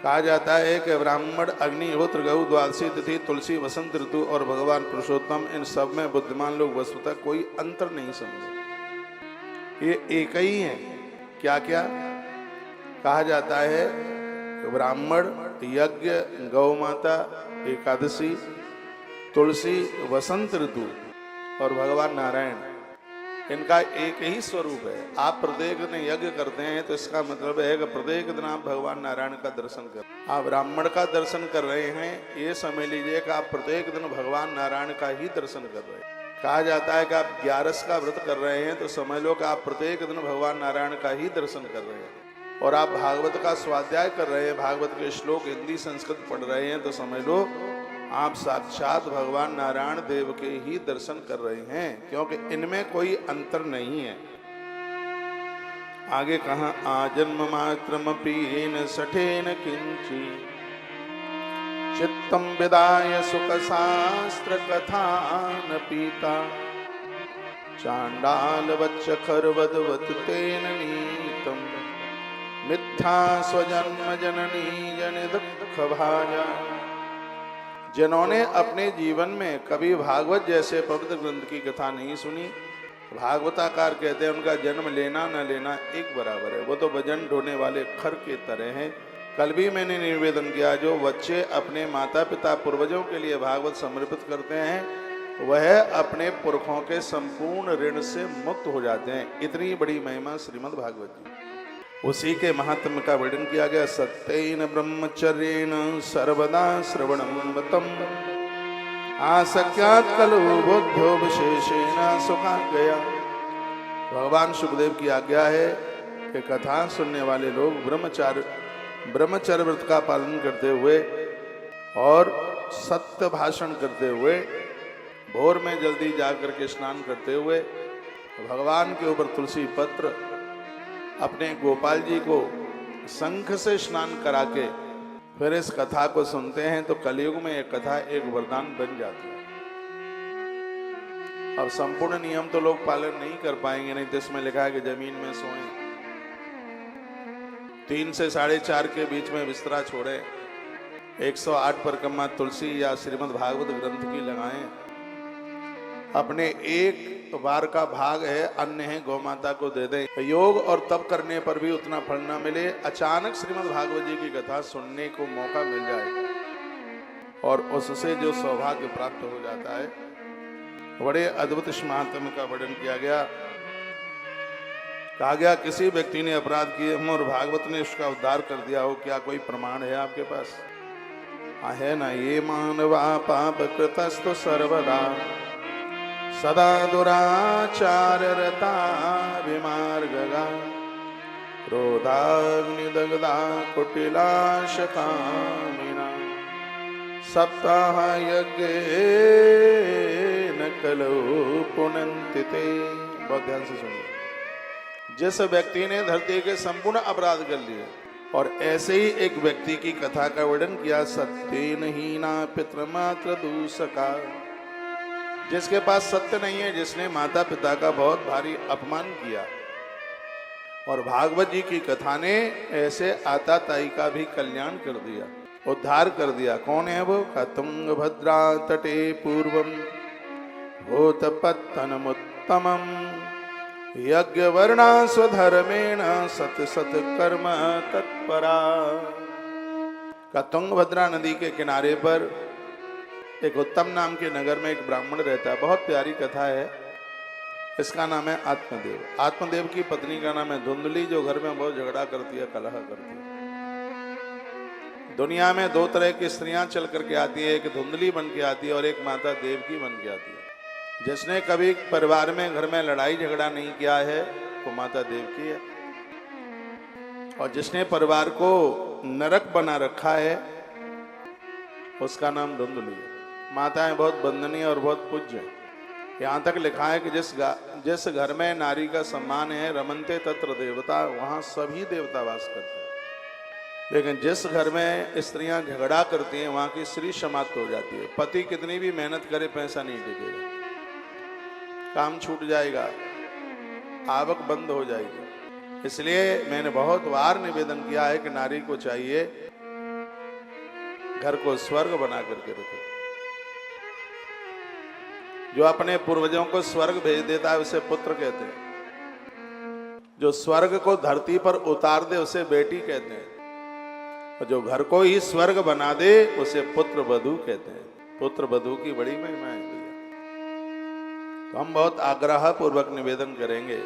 कहा जाता है कि ब्राह्मण, अग्निहोत्र, गौ, द्वादशी तिथि, तुलसी, वसंत ऋतु और भगवान पुरुषोत्तम, इन सब में बुद्धिमान लोग वस्तुतः कोई अंतर नहीं समझे, ये एक ही है। क्या क्या कहा जाता है? ब्राह्मण, यज्ञ, गौ माता, एकादशी, तुलसी, वसंत ऋतु और भगवान नारायण, इनका एक ही स्वरूप है। आप प्रत्येक दिन यज्ञ करते हैं तो इसका मतलब है कि प्रत्येक दिन आप भगवान नारायण का दर्शन कर, आप ब्राह्मण का दर्शन कर रहे हैं, ये समझ लीजिए कि आप प्रत्येक दिन भगवान नारायण का ही दर्शन कर रहे हैं। कहा जाता है कि आप 11 का व्रत कर रहे हैं तो समझ लो कि आप प्रत्येक दिन भगवान नारायण का ही दर्शन कर रहे हैं। और आप भागवत का स्वाध्याय कर रहे हैं, भागवत के श्लोक हिंदी संस्कृत पढ़ रहे हैं तो समझ लो आप साक्षात भगवान नारायण देव के ही दर्शन कर रहे हैं, क्योंकि इनमें कोई अंतर नहीं है। आगे कहा, आजन्म मात्रमपि येन सठेन किंचि चित्तम विदाय सुख शास्त्र कथान पीता चांडाल वच्च खरवदवत तेन नीतम मिथ्या स्वजन्म जननी जन दुख भाजा। जिन्होंने अपने जीवन में कभी भागवत जैसे पवित्र ग्रंथ की कथा नहीं सुनी, भागवताकार कहते हैं उनका जन्म लेना न लेना एक बराबर है, वो तो वजन ढोने वाले खर के तरह हैं। कल भी मैंने निवेदन किया, जो बच्चे अपने माता पिता पूर्वजों के लिए भागवत समर्पित करते हैं वह अपने पुरखों के संपूर्ण ऋण से मुक्त हो जाते हैं। इतनी बड़ी महिमा श्रीमद् भागवत जी। उसी के महात्म्य का वर्णन किया गया। सत्येन ब्रह्मचर्येण सर्वदा श्रवणं वतम आसक्यात् खलु बुद्धो विशेषेण सुखात् गया। भगवान सुखदेव की आज्ञा है कि कथा सुनने वाले लोग ब्रह्मचर्य व्रत का पालन करते हुए और सत्य भाषण करते हुए, भोर में जल्दी जाकर के स्नान करते हुए, भगवान के ऊपर तुलसी पत्र, अपने गोपाल जी को शंख से स्नान करा के फिर इस कथा को सुनते हैं तो कलयुग में एक कथा एक वरदान बन जाती है। अब संपूर्ण नियम तो लोग पालन नहीं कर पाएंगे, नहीं तो इसमें लिखा है कि जमीन में सोएं, 3 से 4:30 के बीच में बिस्तरा छोड़े, 108 परिक्रमा तुलसी या श्रीमद् भागवत ग्रंथ की लगाएं, अपने एक बार का भाग है अन्न है गौ माता को दे दें। योग और तप करने पर भी उतना फल ना मिले, अचानक श्रीमद् भागवत जी की कथा सुनने को मौका मिल जाए और उससे जो सौभाग्य प्राप्त हो जाता है। बड़े अद्भुत महात्म्य का वर्णन किया गया। कहा गया किसी व्यक्ति ने अपराध किए हों और भागवत ने उसका उद्धार कर दिया हो, क्या कोई प्रमाण है आपके पास? है ना। ये मानवा पाप कृतस्तु सर्वदा सदा दुराचार रता विमार्गगा क्रोधाग्निदग्धा कुटिलाशकामिना सप्ताह यज्ञेन कलौ पुनन्ति ते। बहुत ध्यान से सुनिए। जिस व्यक्ति ने धरती के संपूर्ण अपराध कर लिए और ऐसे ही एक व्यक्ति की कथा का वर्णन किया, सत्येन हीना पितृमात्र दूषका, जिसके पास सत्य नहीं है, जिसने माता पिता का बहुत भारी अपमान किया, और भागवत जी की कथा ने ऐसे आताताई का भी कल्याण कर दिया, उद्धार कर दिया। कौन है वो? तुंगभद्रा तटे पूर्वम भूतपत्तनमुत्तमम यज्ञवर्णा स्वधर्मेण सत सत कर्म तत्परा। का तुंगभद्रा नदी के किनारे पर एक उत्तम नाम के नगर में एक ब्राह्मण रहता है। बहुत प्यारी कथा है। इसका नाम है आत्मदेव। आत्मदेव की पत्नी का नाम है धुंधली, जो घर में बहुत झगड़ा करती है, कलह करती है। दुनिया में 2 तरह की स्त्रियां चल करके आती है, एक धुंधली बन के आती है और एक माता देवकी बन के आती है। जिसने कभी परिवार में घर में लड़ाई झगड़ा नहीं किया है वो माता देवकी है, और जिसने परिवार को नरक बना रखा है उसका नाम धुंधली है। माताएं बहुत वंदनीय और बहुत पूज्य है। यहाँ तक लिखा है कि जिस घर में नारी का सम्मान है, रमनते तत्र देवता, वहाँ सभी देवता वास करते हैं। लेकिन जिस घर में स्त्रियां झगड़ा करती हैं वहाँ की स्त्री समाप्त हो जाती है। पति कितनी भी मेहनत करे पैसा नहीं टिकेगा, काम छूट जाएगा, आवक बंद हो जाएगी। इसलिए मैंने बहुत बार निवेदन किया है कि नारी को चाहिए घर को स्वर्ग बना करके रखे। जो अपने पूर्वजों को स्वर्ग भेज देता है उसे पुत्र कहते हैं, जो स्वर्ग को धरती पर उतार दे उसे बेटी कहते हैं, और जो घर को ही स्वर्ग बना दे उसे पुत्र वधू कहते हैं। पुत्र वधू की बड़ी महिमा है भैया। तो हम बहुत आग्रह पूर्वक निवेदन करेंगे